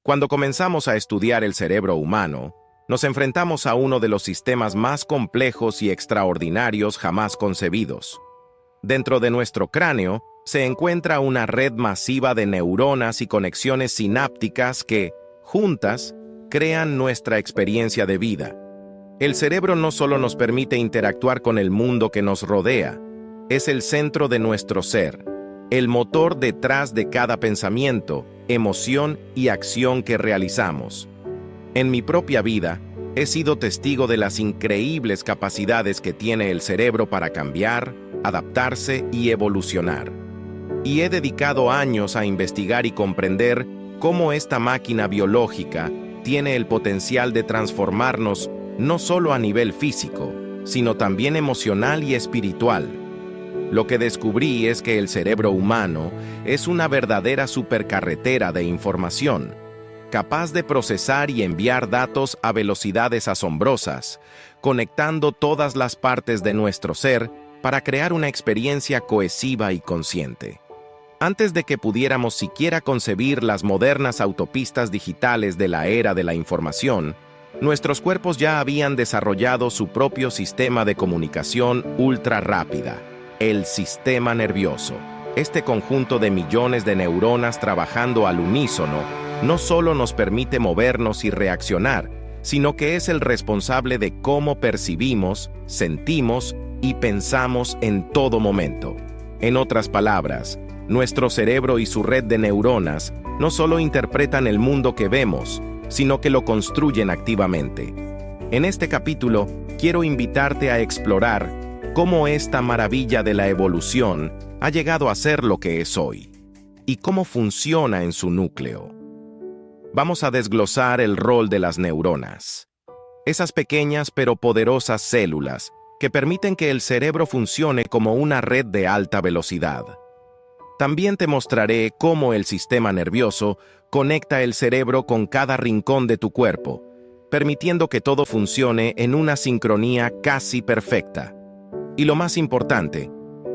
Cuando comenzamos a estudiar el cerebro humano, nos enfrentamos a uno de los sistemas más complejos y extraordinarios jamás concebidos. Dentro de nuestro cráneo se encuentra una red masiva de neuronas y conexiones sinápticas que, juntas, crean nuestra experiencia de vida. El cerebro no solo nos permite interactuar con el mundo que nos rodea, es el centro de nuestro ser, el motor detrás de cada pensamiento, emoción y acción que realizamos. En mi propia vida, he sido testigo de las increíbles capacidades que tiene el cerebro para cambiar, adaptarse y evolucionar. Y he dedicado años a investigar y comprender cómo esta máquina biológica tiene el potencial de transformarnos no solo a nivel físico, sino también emocional y espiritual. Lo que descubrí es que el cerebro humano es una verdadera supercarretera de información, capaz de procesar y enviar datos a velocidades asombrosas, conectando todas las partes de nuestro ser para crear una experiencia cohesiva y consciente. Antes de que pudiéramos siquiera concebir las modernas autopistas digitales de la era de la información, nuestros cuerpos ya habían desarrollado su propio sistema de comunicación ultra rápida, el sistema nervioso. Este conjunto de millones de neuronas trabajando al unísono no solo nos permite movernos y reaccionar, sino que es el responsable de cómo percibimos, sentimos y pensamos en todo momento. En otras palabras, nuestro cerebro y su red de neuronas no solo interpretan el mundo que vemos, sino que lo construyen activamente. En este capítulo, quiero invitarte a explorar cómo esta maravilla de la evolución ha llegado a ser lo que es hoy, y cómo funciona en su núcleo. Vamos a desglosar el rol de las neuronas, esas pequeñas pero poderosas células que permiten que el cerebro funcione como una red de alta velocidad. También te mostraré cómo el sistema nervioso conecta el cerebro con cada rincón de tu cuerpo, permitiendo que todo funcione en una sincronía casi perfecta. Y lo más importante,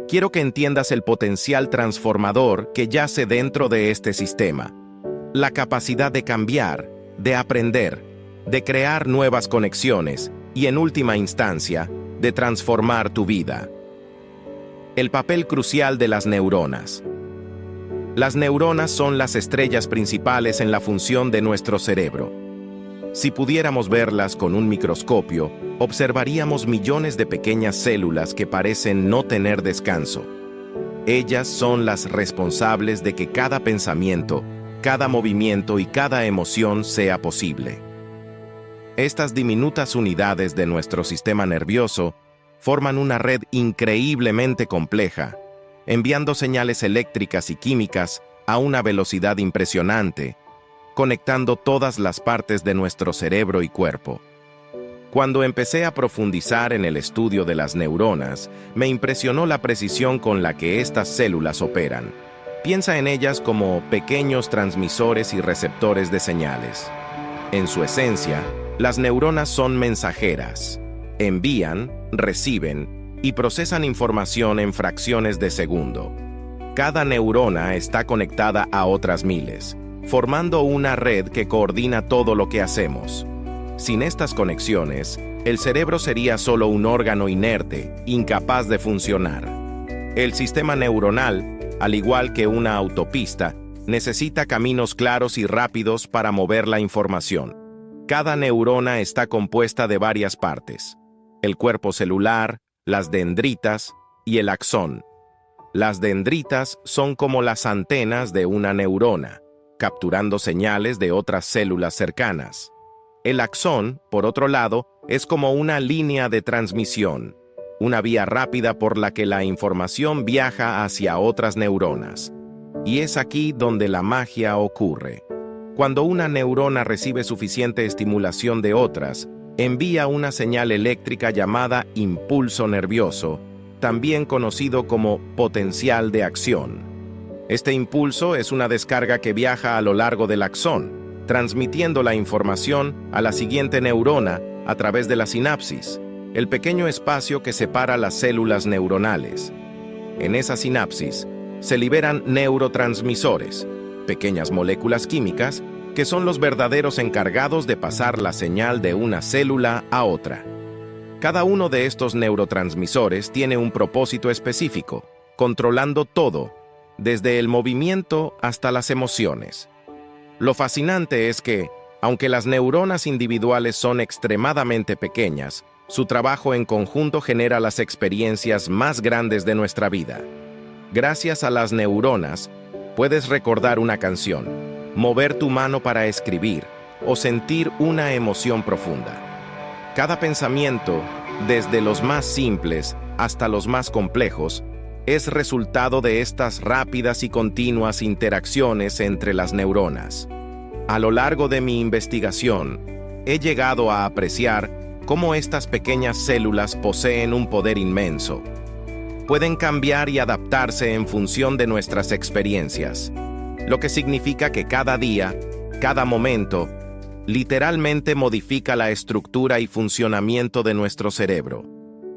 quiero que entiendas el potencial transformador que yace dentro de este sistema, la capacidad de cambiar, de aprender, de crear nuevas conexiones y, en última instancia, de transformar tu vida. El papel crucial de las neuronas. Las neuronas son las estrellas principales en la función de nuestro cerebro. Si pudiéramos verlas con un microscopio, observaríamos millones de pequeñas células que parecen no tener descanso. Ellas son las responsables de que cada pensamiento, cada movimiento y cada emoción sea posible. Estas diminutas unidades de nuestro sistema nervioso forman una red increíblemente compleja, enviando señales eléctricas y químicas a una velocidad impresionante, conectando todas las partes de nuestro cerebro y cuerpo. Cuando empecé a profundizar en el estudio de las neuronas, me impresionó la precisión con la que estas células operan. Piensa en ellas como pequeños transmisores y receptores de señales. En su esencia, las neuronas son mensajeras. Envían, reciben y procesan información en fracciones de segundo. Cada neurona está conectada a otras miles, formando una red que coordina todo lo que hacemos. Sin estas conexiones, el cerebro sería solo un órgano inerte, incapaz de funcionar. El sistema neuronal, al igual que una autopista, necesita caminos claros y rápidos para mover la información. Cada neurona está compuesta de varias partes: el cuerpo celular, las dendritas y el axón. Las dendritas son como las antenas de una neurona, capturando señales de otras células cercanas. El axón, por otro lado, es como una línea de transmisión, una vía rápida por la que la información viaja hacia otras neuronas. Y es aquí donde la magia ocurre. Cuando una neurona recibe suficiente estimulación de otras, envía una señal eléctrica llamada impulso nervioso, también conocido como potencial de acción. Este impulso es una descarga que viaja a lo largo del axón, transmitiendo la información a la siguiente neurona a través de la sinapsis, el pequeño espacio que separa las células neuronales. En esa sinapsis se liberan neurotransmisores, pequeñas moléculas químicas que son los verdaderos encargados de pasar la señal de una célula a otra. Cada uno de estos neurotransmisores tiene un propósito específico, controlando todo, desde el movimiento hasta las emociones. Lo fascinante es que, aunque las neuronas individuales son extremadamente pequeñas, su trabajo en conjunto genera las experiencias más grandes de nuestra vida. Gracias a las neuronas, puedes recordar una canción, mover tu mano para escribir o sentir una emoción profunda. Cada pensamiento, desde los más simples hasta los más complejos, es resultado de estas rápidas y continuas interacciones entre las neuronas. A lo largo de mi investigación, he llegado a apreciar cómo estas pequeñas células poseen un poder inmenso. Pueden cambiar y adaptarse en función de nuestras experiencias, lo que significa que cada día, cada momento, literalmente modifica la estructura y funcionamiento de nuestro cerebro.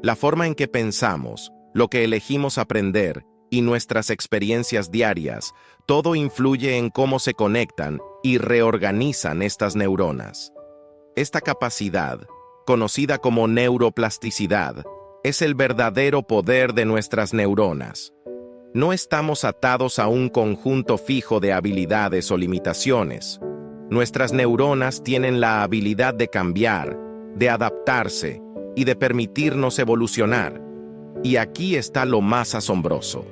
La forma en que pensamos, lo que elegimos aprender y nuestras experiencias diarias, todo influye en cómo se conectan y reorganizan estas neuronas. Esta capacidad, conocida como neuroplasticidad, es el verdadero poder de nuestras neuronas. No estamos atados a un conjunto fijo de habilidades o limitaciones. Nuestras neuronas tienen la habilidad de cambiar, de adaptarse y de permitirnos evolucionar. Y aquí está lo más asombroso.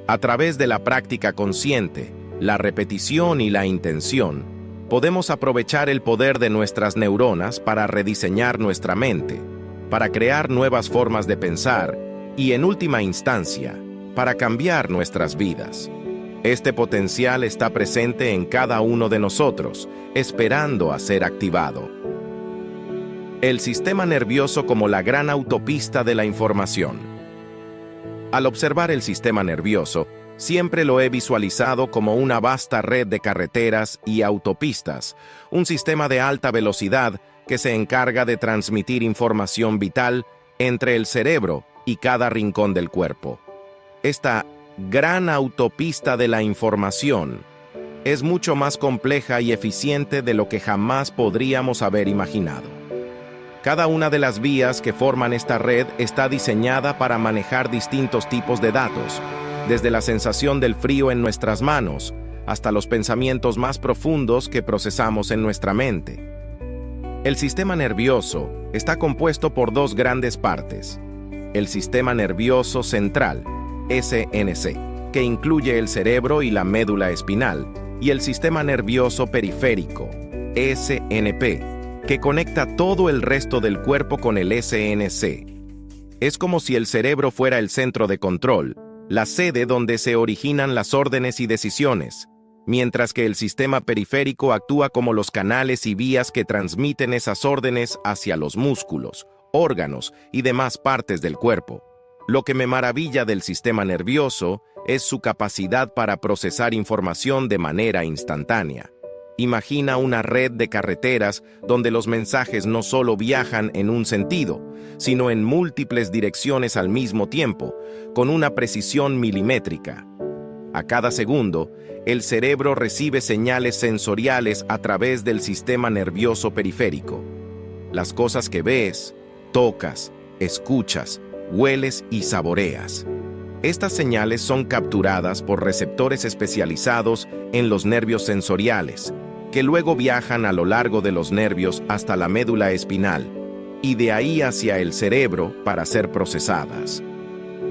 A través de la práctica consciente, la repetición y la intención, podemos aprovechar el poder de nuestras neuronas para rediseñar nuestra mente, para crear nuevas formas de pensar y, en última instancia, para cambiar nuestras vidas. Este potencial está presente en cada uno de nosotros, esperando a ser activado. El sistema nervioso como la gran autopista de la información. Al observar el sistema nervioso, siempre lo he visualizado como una vasta red de carreteras y autopistas, un sistema de alta velocidad que se encarga de transmitir información vital entre el cerebro y cada rincón del cuerpo. Esta gran autopista de la información es mucho más compleja y eficiente de lo que jamás podríamos haber imaginado. Cada una de las vías que forman esta red está diseñada para manejar distintos tipos de datos, desde la sensación del frío en nuestras manos hasta los pensamientos más profundos que procesamos en nuestra mente. El sistema nervioso está compuesto por dos grandes partes: el sistema nervioso central, SNC, que incluye el cerebro y la médula espinal, y el sistema nervioso periférico, SNP, que conecta todo el resto del cuerpo con el SNC. Es como si el cerebro fuera el centro de control, la sede donde se originan las órdenes y decisiones, mientras que el sistema periférico actúa como los canales y vías que transmiten esas órdenes hacia los músculos, órganos y demás partes del cuerpo. Lo que me maravilla del sistema nervioso es su capacidad para procesar información de manera instantánea. Imagina una red de carreteras donde los mensajes no solo viajan en un sentido, sino en múltiples direcciones al mismo tiempo, con una precisión milimétrica. A cada segundo, el cerebro recibe señales sensoriales a través del sistema nervioso periférico. Las cosas que ves, tocas, escuchas, hueles y saboreas. Estas señales son capturadas por receptores especializados en los nervios sensoriales, que luego viajan a lo largo de los nervios hasta la médula espinal, y de ahí hacia el cerebro para ser procesadas.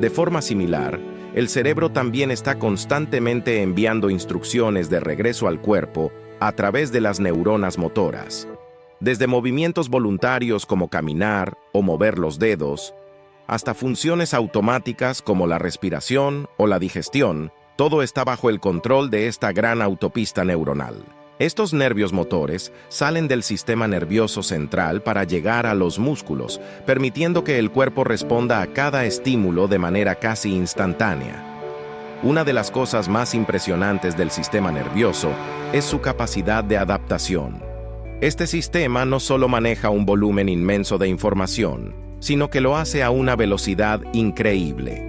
De forma similar, el cerebro también está constantemente enviando instrucciones de regreso al cuerpo a través de las neuronas motoras. Desde movimientos voluntarios como caminar o mover los dedos, hasta funciones automáticas como la respiración o la digestión, todo está bajo el control de esta gran autopista neuronal. Estos nervios motores salen del sistema nervioso central para llegar a los músculos, permitiendo que el cuerpo responda a cada estímulo de manera casi instantánea. Una de las cosas más impresionantes del sistema nervioso es su capacidad de adaptación. Este sistema no solo maneja un volumen inmenso de información, sino que lo hace a una velocidad increíble.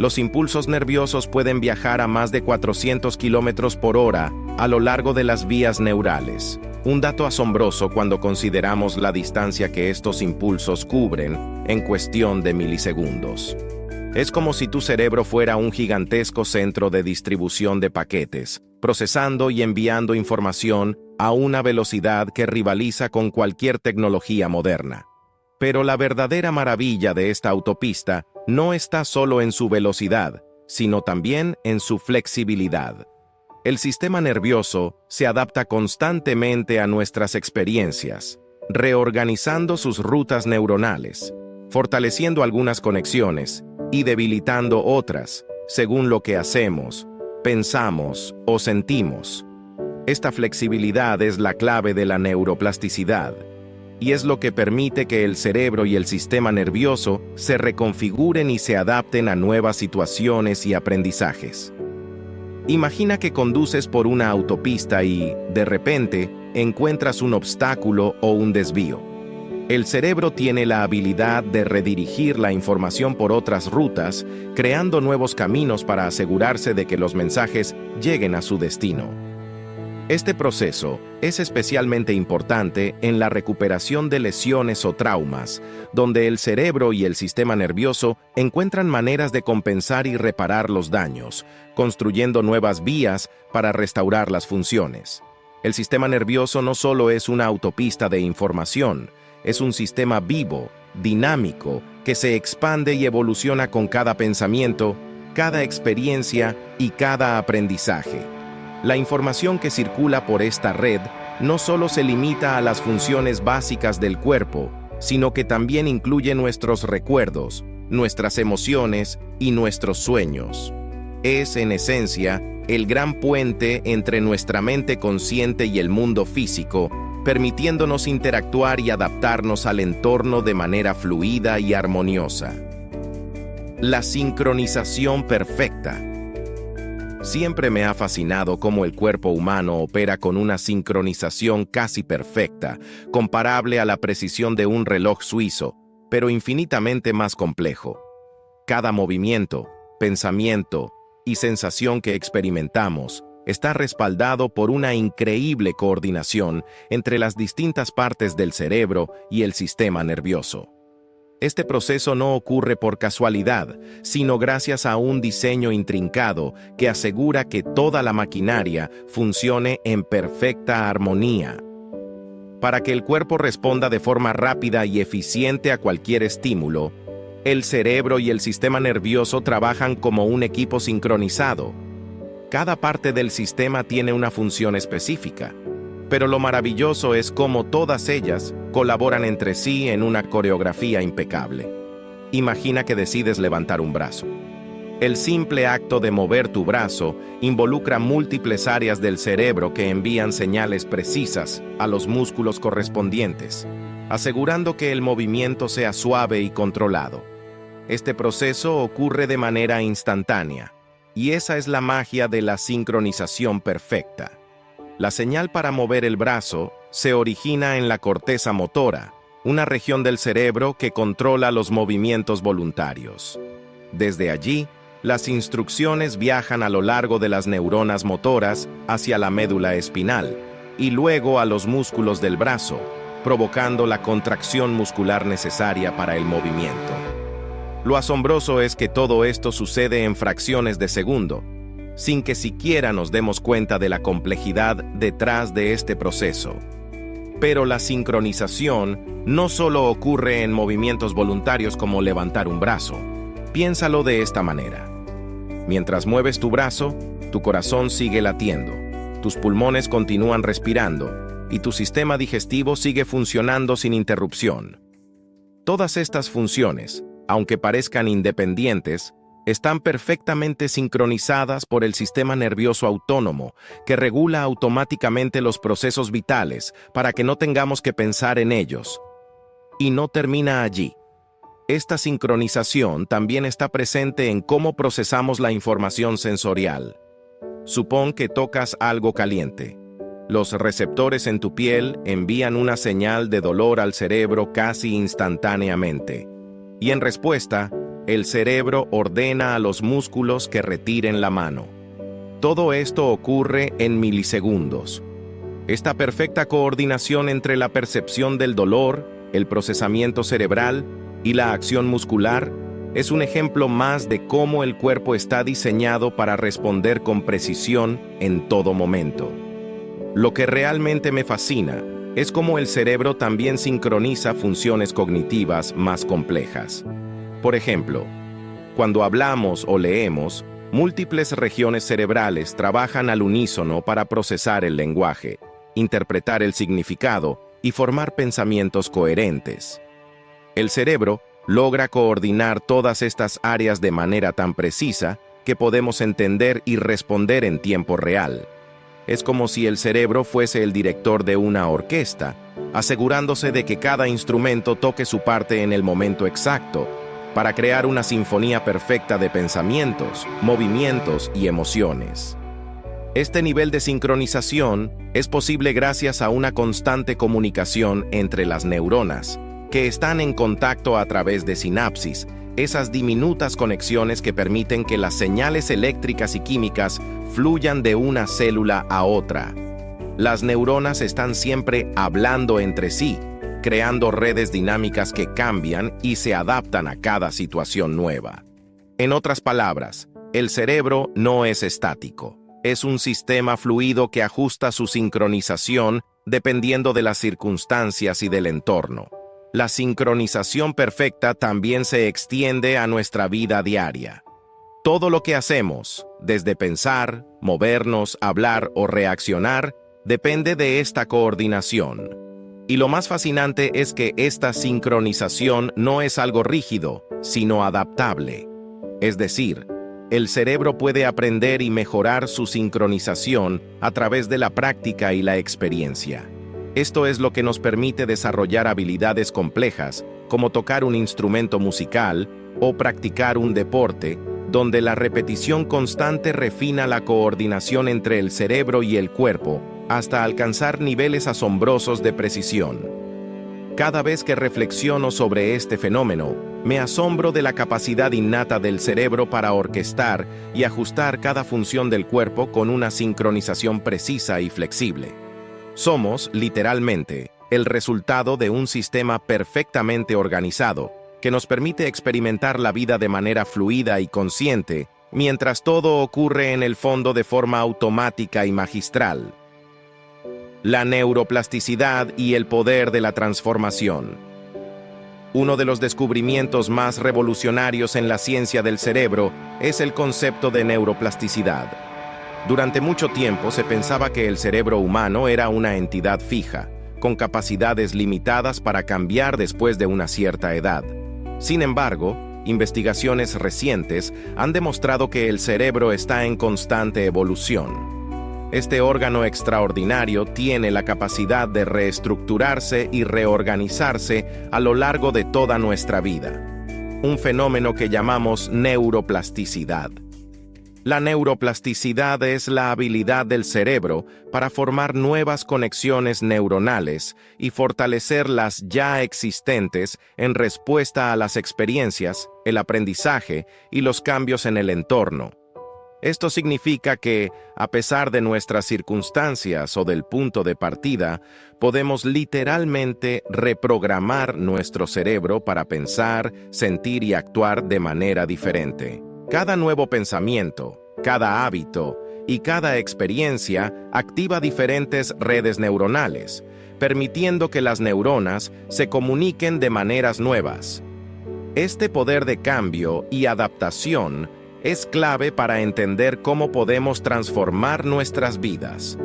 Los impulsos nerviosos pueden viajar a más de 400 kilómetros por hora a lo largo de las vías neurales. Un dato asombroso cuando consideramos la distancia que estos impulsos cubren en cuestión de milisegundos. Es como si tu cerebro fuera un gigantesco centro de distribución de paquetes, procesando y enviando información a una velocidad que rivaliza con cualquier tecnología moderna. Pero la verdadera maravilla de esta autopista no está solo en su velocidad, sino también en su flexibilidad. El sistema nervioso se adapta constantemente a nuestras experiencias, reorganizando sus rutas neuronales, fortaleciendo algunas conexiones y debilitando otras, según lo que hacemos, pensamos o sentimos. Esta flexibilidad es la clave de la neuroplasticidad, y es lo que permite que el cerebro y el sistema nervioso se reconfiguren y se adapten a nuevas situaciones y aprendizajes. Imagina que conduces por una autopista y, de repente, encuentras un obstáculo o un desvío. El cerebro tiene la habilidad de redirigir la información por otras rutas, creando nuevos caminos para asegurarse de que los mensajes lleguen a su destino. Este proceso es especialmente importante en la recuperación de lesiones o traumas, donde el cerebro y el sistema nervioso encuentran maneras de compensar y reparar los daños, construyendo nuevas vías para restaurar las funciones. El sistema nervioso no solo es una autopista de información, es un sistema vivo, dinámico, que se expande y evoluciona con cada pensamiento, cada experiencia y cada aprendizaje. La información que circula por esta red no solo se limita a las funciones básicas del cuerpo, sino que también incluye nuestros recuerdos, nuestras emociones y nuestros sueños. Es, en esencia, el gran puente entre nuestra mente consciente y el mundo físico, permitiéndonos interactuar y adaptarnos al entorno de manera fluida y armoniosa. La sincronización perfecta. Siempre me ha fascinado cómo el cuerpo humano opera con una sincronización casi perfecta, comparable a la precisión de un reloj suizo, pero infinitamente más complejo. Cada movimiento, pensamiento y sensación que experimentamos está respaldado por una increíble coordinación entre las distintas partes del cerebro y el sistema nervioso. Este proceso no ocurre por casualidad, sino gracias a un diseño intrincado que asegura que toda la maquinaria funcione en perfecta armonía. Para que el cuerpo responda de forma rápida y eficiente a cualquier estímulo, el cerebro y el sistema nervioso trabajan como un equipo sincronizado. Cada parte del sistema tiene una función específica, pero lo maravilloso es cómo todas ellas colaboran entre sí en una coreografía impecable. Imagina que decides levantar un brazo. El simple acto de mover tu brazo involucra múltiples áreas del cerebro que envían señales precisas a los músculos correspondientes, asegurando que el movimiento sea suave y controlado. Este proceso ocurre de manera instantánea, y esa es la magia de la sincronización perfecta. La señal para mover el brazo se origina en la corteza motora, una región del cerebro que controla los movimientos voluntarios. Desde allí, las instrucciones viajan a lo largo de las neuronas motoras hacia la médula espinal y luego a los músculos del brazo, provocando la contracción muscular necesaria para el movimiento. Lo asombroso es que todo esto sucede en fracciones de segundo, sin que siquiera nos demos cuenta de la complejidad detrás de este proceso. Pero la sincronización no solo ocurre en movimientos voluntarios como levantar un brazo. Piénsalo de esta manera. Mientras mueves tu brazo, tu corazón sigue latiendo, tus pulmones continúan respirando y tu sistema digestivo sigue funcionando sin interrupción. Todas estas funciones, aunque parezcan independientes, están perfectamente sincronizadas por el sistema nervioso autónomo, que regula automáticamente los procesos vitales para que no tengamos que pensar en ellos. Y no termina allí. Esta sincronización también está presente en cómo procesamos la información sensorial. Supón que tocas algo caliente. Los receptores en tu piel envían una señal de dolor al cerebro casi instantáneamente. Y en respuesta, el cerebro ordena a los músculos que retiren la mano. Todo esto ocurre en milisegundos. Esta perfecta coordinación entre la percepción del dolor, el procesamiento cerebral y la acción muscular es un ejemplo más de cómo el cuerpo está diseñado para responder con precisión en todo momento. Lo que realmente me fascina es cómo el cerebro también sincroniza funciones cognitivas más complejas. Por ejemplo, cuando hablamos o leemos, múltiples regiones cerebrales trabajan al unísono para procesar el lenguaje, interpretar el significado y formar pensamientos coherentes. El cerebro logra coordinar todas estas áreas de manera tan precisa que podemos entender y responder en tiempo real. Es como si el cerebro fuese el director de una orquesta, asegurándose de que cada instrumento toque su parte en el momento exacto, para crear una sinfonía perfecta de pensamientos, movimientos y emociones. Este nivel de sincronización es posible gracias a una constante comunicación entre las neuronas, que están en contacto a través de sinapsis, esas diminutas conexiones que permiten que las señales eléctricas y químicas fluyan de una célula a otra. Las neuronas están siempre hablando entre sí, creando redes dinámicas que cambian y se adaptan a cada situación nueva. En otras palabras, el cerebro no es estático. Es un sistema fluido que ajusta su sincronización dependiendo de las circunstancias y del entorno. La sincronización perfecta también se extiende a nuestra vida diaria. Todo lo que hacemos, desde pensar, movernos, hablar o reaccionar, depende de esta coordinación. Y lo más fascinante es que esta sincronización no es algo rígido, sino adaptable. Es decir, el cerebro puede aprender y mejorar su sincronización a través de la práctica y la experiencia. Esto es lo que nos permite desarrollar habilidades complejas, como tocar un instrumento musical o practicar un deporte, donde la repetición constante refina la coordinación entre el cerebro y el cuerpo, hasta alcanzar niveles asombrosos de precisión. Cada vez que reflexiono sobre este fenómeno, me asombro de la capacidad innata del cerebro para orquestar y ajustar cada función del cuerpo con una sincronización precisa y flexible. Somos, literalmente, el resultado de un sistema perfectamente organizado que nos permite experimentar la vida de manera fluida y consciente, mientras todo ocurre en el fondo de forma automática y magistral. La neuroplasticidad y el poder de la transformación. Uno de los descubrimientos más revolucionarios en la ciencia del cerebro es el concepto de neuroplasticidad. Durante mucho tiempo se pensaba que el cerebro humano era una entidad fija, con capacidades limitadas para cambiar después de una cierta edad. Sin embargo, investigaciones recientes han demostrado que el cerebro está en constante evolución. Este órgano extraordinario tiene la capacidad de reestructurarse y reorganizarse a lo largo de toda nuestra vida. Un fenómeno que llamamos neuroplasticidad. La neuroplasticidad es la habilidad del cerebro para formar nuevas conexiones neuronales y fortalecer las ya existentes en respuesta a las experiencias, el aprendizaje y los cambios en el entorno. Esto significa que, a pesar de nuestras circunstancias o del punto de partida, podemos literalmente reprogramar nuestro cerebro para pensar, sentir y actuar de manera diferente. Cada nuevo pensamiento, cada hábito y cada experiencia activa diferentes redes neuronales, permitiendo que las neuronas se comuniquen de maneras nuevas. Este poder de cambio y adaptación es clave para entender cómo podemos transformar nuestras vidas.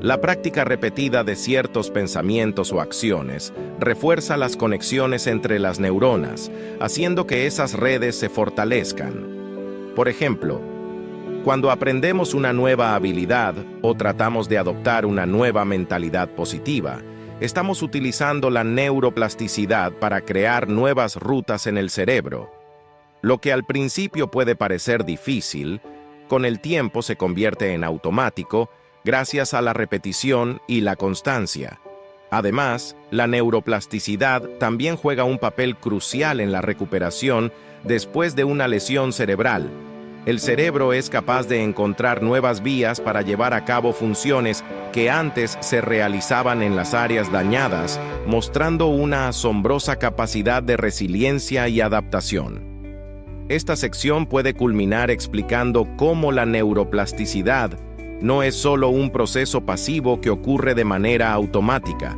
La práctica repetida de ciertos pensamientos o acciones refuerza las conexiones entre las neuronas, haciendo que esas redes se fortalezcan. Por ejemplo, cuando aprendemos una nueva habilidad o tratamos de adoptar una nueva mentalidad positiva, estamos utilizando la neuroplasticidad para crear nuevas rutas en el cerebro. Lo que al principio puede parecer difícil, con el tiempo se convierte en automático gracias a la repetición y la constancia. Además, la neuroplasticidad también juega un papel crucial en la recuperación después de una lesión cerebral. El cerebro es capaz de encontrar nuevas vías para llevar a cabo funciones que antes se realizaban en las áreas dañadas, mostrando una asombrosa capacidad de resiliencia y adaptación. Esta sección puede culminar explicando cómo la neuroplasticidad no es solo un proceso pasivo que ocurre de manera automática,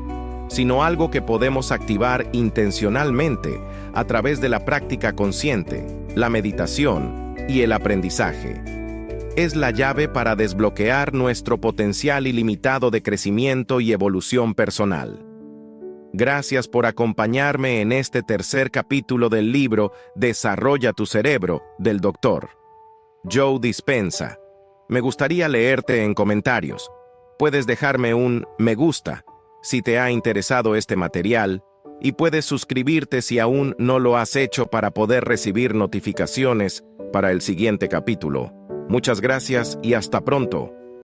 sino algo que podemos activar intencionalmente a través de la práctica consciente, la meditación y el aprendizaje. Es la llave para desbloquear nuestro potencial ilimitado de crecimiento y evolución personal. Gracias por acompañarme en este tercer capítulo del libro Desarrolla tu cerebro, del Dr. Joe Dispenza. Me gustaría leerte en comentarios. Puedes dejarme un me gusta si te ha interesado este material y puedes suscribirte si aún no lo has hecho para poder recibir notificaciones para el siguiente capítulo. Muchas gracias y hasta pronto.